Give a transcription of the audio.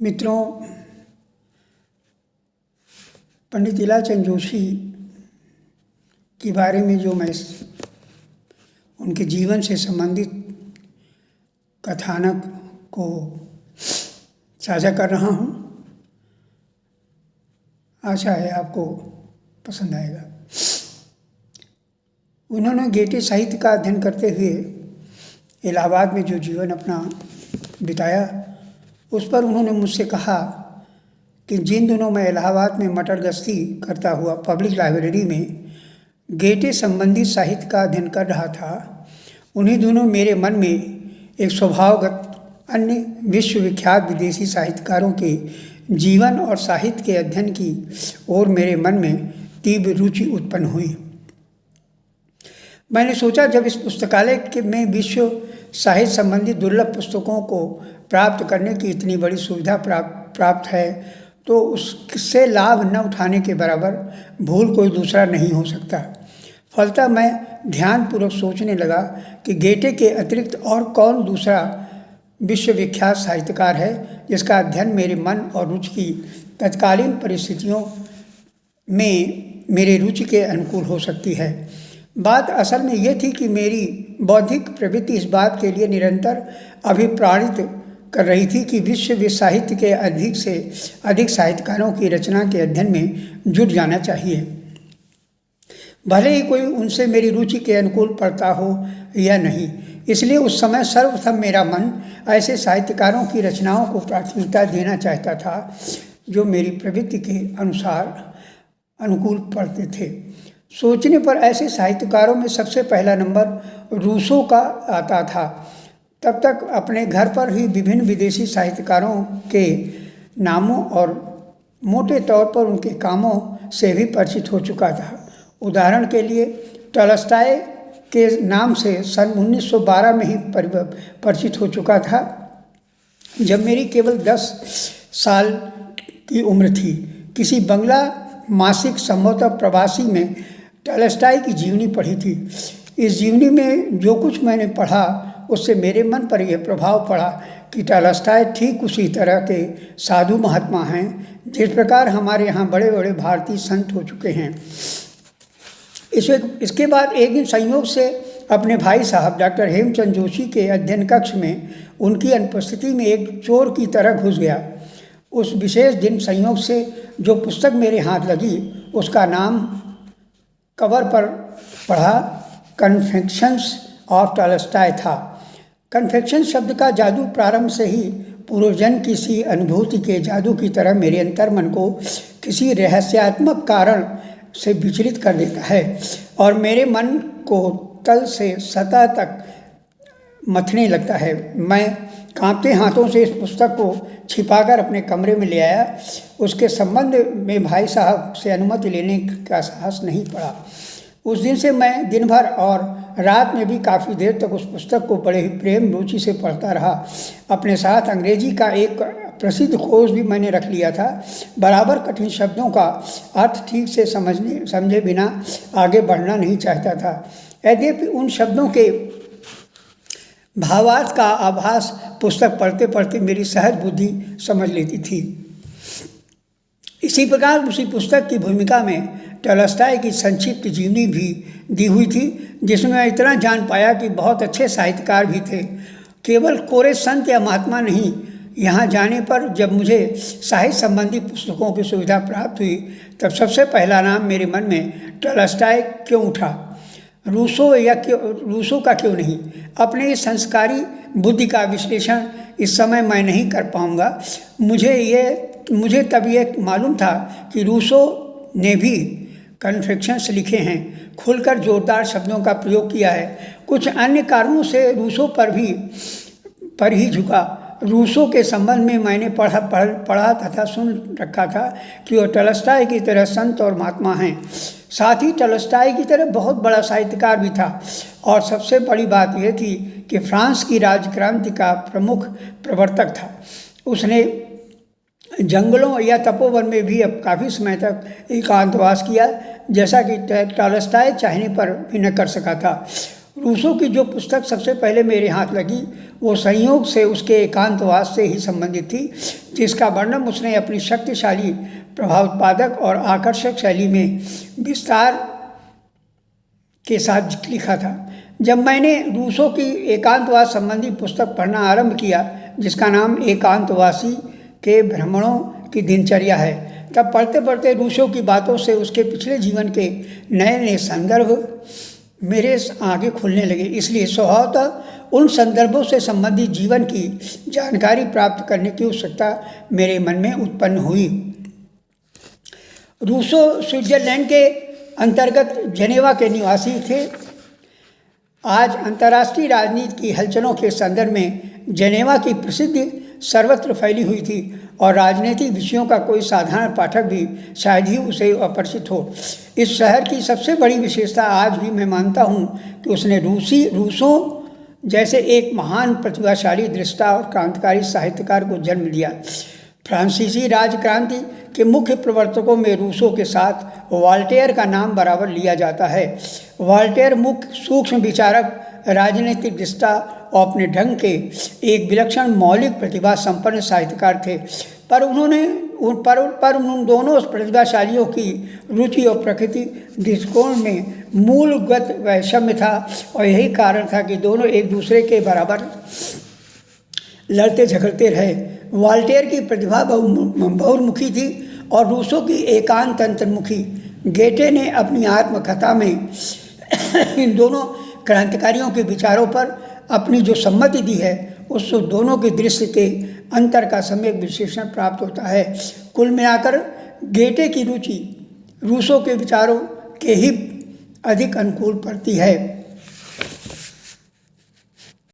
मित्रों, पंडित इलाचंद जोशी के बारे में जो मैं उनके जीवन से संबंधित कथानक को साझा कर रहा हूँ। आशा है आपको पसंद आएगा। उन्होंने गेटे साहित्य का अध्ययन करते हुए इलाहाबाद में जो जीवन अपना बिताया, उस पर उन्होंने मुझसे कहा कि जिन दिनों मैं इलाहाबाद में मटर गश्ती करता हुआ पब्लिक लाइब्रेरी में गेटे संबंधित साहित्य का अध्ययन कर रहा था, उन्हीं दिनों मेरे मन में एक स्वभावगत अन्य विश्वविख्यात विदेशी साहित्यकारों के जीवन और साहित्य के अध्ययन की ओर मेरे मन में तीव्र रुचि उत्पन्न हुई। मैंने सोचा, जब इस पुस्तकालय में विश्व साहित्य संबंधी दुर्लभ पुस्तकों को प्राप्त करने की इतनी बड़ी सुविधा प्राप्त है, तो उससे लाभ न उठाने के बराबर भूल कोई दूसरा नहीं हो सकता। फलतः मैं ध्यानपूर्वक सोचने लगा कि गेटे के अतिरिक्त और कौन दूसरा विश्वविख्यात साहित्यकार है जिसका अध्ययन मेरे मन और रुचि की तत्कालीन परिस्थितियों में मेरे रुचि के अनुकूल हो सकती है। बात असल में ये थी कि मेरी बौद्धिक प्रवृत्ति इस बात के लिए निरंतर अभिप्राणित कर रही थी कि विश्व साहित्य के अधिक से अधिक साहित्यकारों की रचना के अध्ययन में जुट जाना चाहिए, भले ही कोई उनसे मेरी रुचि के अनुकूल पड़ता हो या नहीं। इसलिए उस समय सर्वप्रथम मेरा मन ऐसे साहित्यकारों की रचनाओं को प्राथमिकता देना चाहता था जो मेरी प्रवृत्ति के अनुकूल पड़ते थे। सोचने पर ऐसे साहित्यकारों में सबसे पहला नंबर रूसो का आता था। तब तक अपने घर पर ही विभिन्न विदेशी साहित्यकारों के नामों और मोटे तौर पर उनके कामों से भी परिचित हो चुका था। उदाहरण के लिए टॉल्स्टॉय के नाम से सन 1912 में ही परिचित हो चुका था, जब मेरी केवल 10 साल की उम्र थी। किसी बंगला मासिक संभवतः प्रवासी में टॉल्स्टॉय की जीवनी पढ़ी थी। इस जीवनी में जो कुछ मैंने पढ़ा, उससे मेरे मन पर यह प्रभाव पड़ा कि टॉल्स्टॉय ठीक उसी तरह के साधु महात्मा हैं जिस प्रकार हमारे यहाँ बड़े बड़े भारतीय संत हो चुके हैं। इसके बाद एक दिन संयोग से अपने भाई साहब डॉक्टर हेमचंद जोशी के अध्ययन कक्ष में उनकी अनुपस्थिति में एक चोर की तरह घुस गया। उस विशेष दिन संयोग से जो पुस्तक मेरे हाथ लगी, उसका नाम कवर पर पढ़ा कन्फेक्शंस ऑफ टॉल्स्टॉय था। कन्फेक्शन शब्द का जादू प्रारंभ से ही पूर्वजन्म किसी अनुभूति के जादू की तरह मेरे अंतर्मन को किसी रहस्यात्मक कारण से विचलित कर देता है और मेरे मन को तल से सतह तक मथने लगता है। मैं कांपते हाथों से इस पुस्तक को छिपाकर अपने कमरे में ले आया। उसके संबंध में भाई साहब से अनुमति लेने का साहस नहीं पड़ा। उस दिन से मैं दिन भर और रात में भी काफ़ी देर तक उस पुस्तक को बड़े ही प्रेम रुचि से पढ़ता रहा। अपने साथ अंग्रेजी का एक प्रसिद्ध कोश भी मैंने रख लिया था। बराबर कठिन शब्दों का अर्थ ठीक से समझे बिना आगे बढ़ना नहीं चाहता था। यद्यपि उन शब्दों के भावार्थ का आभास पुस्तक पढ़ते पढ़ते मेरी सहज बुद्धि समझ लेती थी। इसी प्रकार उसी पुस्तक की भूमिका में टॉल्स्टॉय की संक्षिप्त जीवनी भी दी हुई थी, जिसमें मैं इतना जान पाया कि बहुत अच्छे साहित्यकार भी थे। केवल कोरे संत या महात्मा नहीं, यहाँ जाने पर जब मुझे साहित्य संबंधी पुस्तकों की सुविधा प्राप्त हुई, तब सबसे पहला नाम मेरे मन में टॉल्स्टॉय क्यों उठा। रूसो का क्यों नहीं। अपने इस संस्कारी बुद्धि का विश्लेषण इस समय मैं नहीं कर पाऊँगा। मुझे तब ये मालूम था कि रूसो ने भी कन्फेक्शंस लिखे हैं, खुलकर जोरदार शब्दों का प्रयोग किया है। कुछ अन्य कारणों से रूसो पर ही झुका। रूसो के संबंध में मैंने पढ़ा तथा सुन रखा था कि वह टॉल्स्टॉय की तरह संत और महात्मा हैं। साथ ही टॉल्स्टॉय की तरह बहुत बड़ा साहित्यकार भी था। और सबसे बड़ी बात यह थी कि फ्रांस की राजक्रांति का प्रमुख प्रवर्तक था। उसने जंगलों या तपोवन में भी अब काफ़ी समय तक एकांतवास किया, जैसा कि टॉल्स्टॉय चाहने पर भी न कर सका था। रूसो की जो पुस्तक सबसे पहले मेरे हाथ लगी वो संयोग से उसके एकांतवास से ही संबंधित थी, जिसका वर्णन उसने अपनी शक्तिशाली, प्रभावोत्पादक और आकर्षक शैली में विस्तार के साथ लिखा था। जब मैंने रूसो की एकांतवास संबंधी पुस्तक पढ़ना आरंभ किया, जिसका नाम एकांतवासी के भ्रमणों की दिनचर्या है, तब पढ़ते पढ़ते रूसो की बातों से उसके पिछले जीवन के नए नए संदर्भ मेरे आगे खुलने लगे। इसलिए स्वभावतः उन संदर्भों से संबंधित जीवन की जानकारी प्राप्त करने की उत्सुकता मेरे मन में उत्पन्न हुई। रूसो स्विट्जरलैंड के अंतर्गत जेनेवा के निवासी थे। आज अंतर्राष्ट्रीय राजनीति की हलचलों के संदर्भ में जेनेवा की प्रसिद्धि सर्वत्र फैली हुई थी और राजनीतिक विषयों का कोई साधारण पाठक भी शायद ही उसे अपरिचित हो। इस शहर की सबसे बड़ी विशेषता आज भी मैं मानता हूँ कि उसने रूसों जैसे एक महान प्रतिभाशाली दृष्टा और क्रांतिकारी साहित्यकार को जन्म दिया। फ्रांसीसी राजक्रांति के मुख्य प्रवर्तकों में रूसो के साथ वॉल्टेयर का नाम बराबर लिया जाता है। वॉल्टेयर मुख्य सूक्ष्म विचारक, राजनीतिक दृष्टा और अपने ढंग के एक विलक्षण मौलिक प्रतिभा संपन्न साहित्यकार थे, पर उन दोनों प्रतिभाशालियों की रुचि और प्रकृति दृष्टिकोण में मूलगत वैषम्य था और यही कारण था कि दोनों एक दूसरे के बराबर लड़ते झगड़ते रहे। वॉल्टेयर की प्रतिभा बहुमुखी थी और रूसो की एकांत अंतर्मुखी। गेटे ने अपनी आत्मकथा में इन दोनों क्रांतिकारियों के विचारों पर अपनी जो सम्मति दी है, उससे दोनों के दृश्य के अंतर का सम्यक विश्लेषण प्राप्त होता है। कुल मिलाकर गेटे की रुचि रूसो के विचारों के ही अधिक अनुकूल पड़ती है।